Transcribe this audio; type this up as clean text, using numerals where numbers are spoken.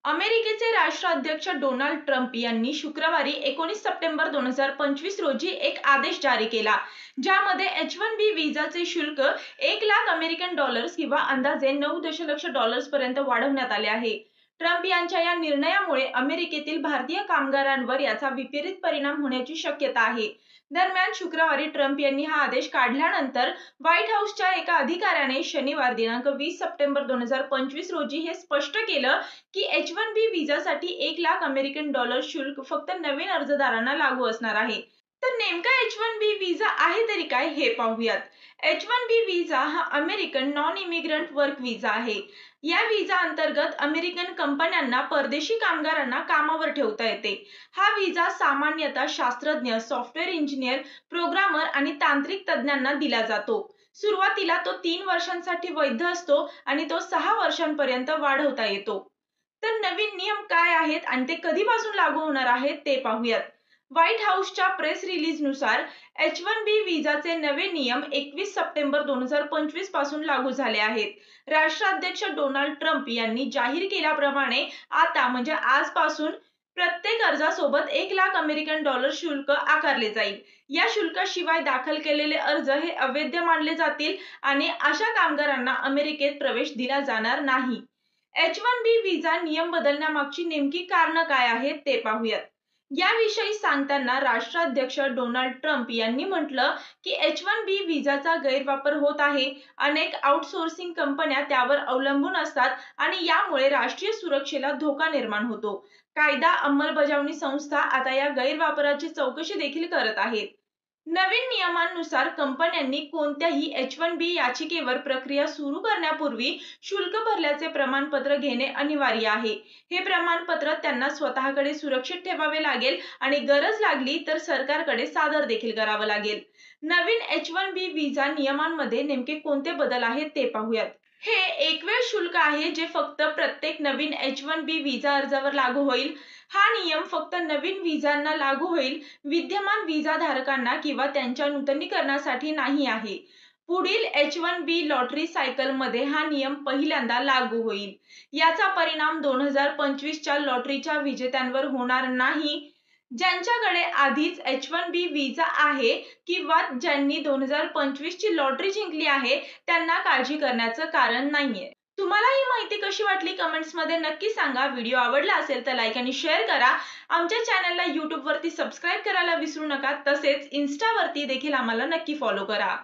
अमेरिकेचे राष्ट्राध्यक्ष Donald Trump यांनी शुक्रवारी 19 सप्टेंबर 2025 रोजी एक आदेश जारी केला, ज्यामध्ये H-1B व्हिसाचे शुल्क 1 लाख अमेरिकन डॉलर्स किंवा अंदाजे 9 दशलक्ष डॉलर्स पर्यंत वाढवण्यात आले आहे. ट्रम्प यांच्या या निर्णयामुळे अमेरिकेतील भारतीय कामगारांवर याचा विपरीत परिणाम होण्याची शक्यता आहे. दरम्यान, शुक्रवारी ट्रम्प यांनी हा आदेश काढल्यानंतर व्हाईट हाऊसच्या एका अधिकाऱ्याने शनिवार दिनांक 20 सप्टेंबर 2025 रोजी हे स्पष्ट केलं की H-1B व्हिसासाठी 1 लाख अमेरिकन डॉलर्स शुल्क फक्त नवीन अर्जदारांना लागू असणार आहे. तर नेमका H-1B व्हिसा आहे तरी काय हे पाहूयात. H-1B व्हिसा हा American non immigrant work visa आहे. या व्हिसा अंतर्गत अमेरिकन कंपन्यांना परदेशी कामगारांना कामावर ठेवता येते. हा व्हिसा सामान्यतः शास्त्रज्ञ, सॉफ्टवेअर इंजिनियर, प्रोग्रामर आणि तांत्रिक तज्ञांना दिला जातो. सुरुवातीला तो 3 वर्षांसाठी वैध असतो आणि तो 6 वर्षांपर्यंत वाढवता येतो. तर नवीन नियम काय आहेत आणि ते कधीपासून लागू होणार आहेत ते पाहूयात. व्हाईट हाऊसच्या प्रेस रिलीजनुसार H-1B व्हिसाचे नवे नियम 21 सप्टेंबर 2025 पासून लागू झाले आहेत. राष्ट्राध्यक्ष डोनाल्ड ट्रम्प यांनी जाहीर केल्याप्रमाणे आता म्हणजे आजपासून प्रत्येक अर्जासोबत 1 लाख अमेरिकन डॉलर शुल्क आकारले जाईल. या शुल्काशिवाय दाखल केलेले अर्ज हे अवैध मानले जातील आणि अशा कामगारांना अमेरिकेत प्रवेश दिला जाणार नाही. H-1B व्हिसा नियम बदलण्यामागची नेमकी कारणं काय आहेत ते पाहूयात. याविषयी सांगताना राष्ट्राध्यक्ष डोनाल्ड ट्रम्प यांनी म्हटलं की H-1B व्हिसाचा गैरवापर होत आहे. अनेक आउटसोर्सिंग कंपन्या त्यावर अवलंबून असतात आणि यामुळे राष्ट्रीय सुरक्षेला धोका निर्माण होतो. कायदा अंमलबजावणी संस्था आता या गैरवापराची चौकशी देखील करत आहेत. नवीन नियमांनुसार कंपन्यांनी कोणत्याही H-1B याचिकेवर प्रक्रिया सुरू करण्यापूर्वी शुल्क भरल्याचे प्रमाणपत्र घेणे अनिवार्य आहे. हे प्रमाणपत्र त्यांना स्वतःकडे सुरक्षित ठेवावे लागेल आणि गरज लागली तर सरकारकडे सादर देखील करावं लागेल. नवीन H-1B व्हिसा नियमांमध्ये नेमके कोणते बदल आहेत ते पाहूयात. हे एकवेळ शुल्क आहे जे फक्त प्रत्येक नवीन H-1B व्हिसा अर्जावर लागू होईल. हा नियम फक्त नवीन व्हिसांना लागू होईल, विद्यमान व्हिसा धारकांना किंवा त्यांच्या नूतनीकरणासाठी नाही आहे. पुढील H-1B लॉटरी सायकलमध्ये हा नियम पहिल्यांदा लागू होईल. याचा परिणाम 2025 च्या लॉटरीच्या विजेत्यांवर होणार नाही. ज्यांच्याकडे आधीच H-1B व्हिसा आहे किंवा ज्यांनी 2025 ची लॉटरी जिंकली आहे त्यांना काळजी करण्याचं कारण नाहीये. तुम्हाला ही माहिती कशी वाटली कमेंट्समध्ये नक्की सांगा. व्हिडिओ आवडला असेल तर लाईक आणि शेअर करा. आमच्या चॅनलला YouTube वरती सबस्क्राईब करायला विसरू नका. तसेच Insta वरती देखील आम्हाला नक्की फॉलो करा.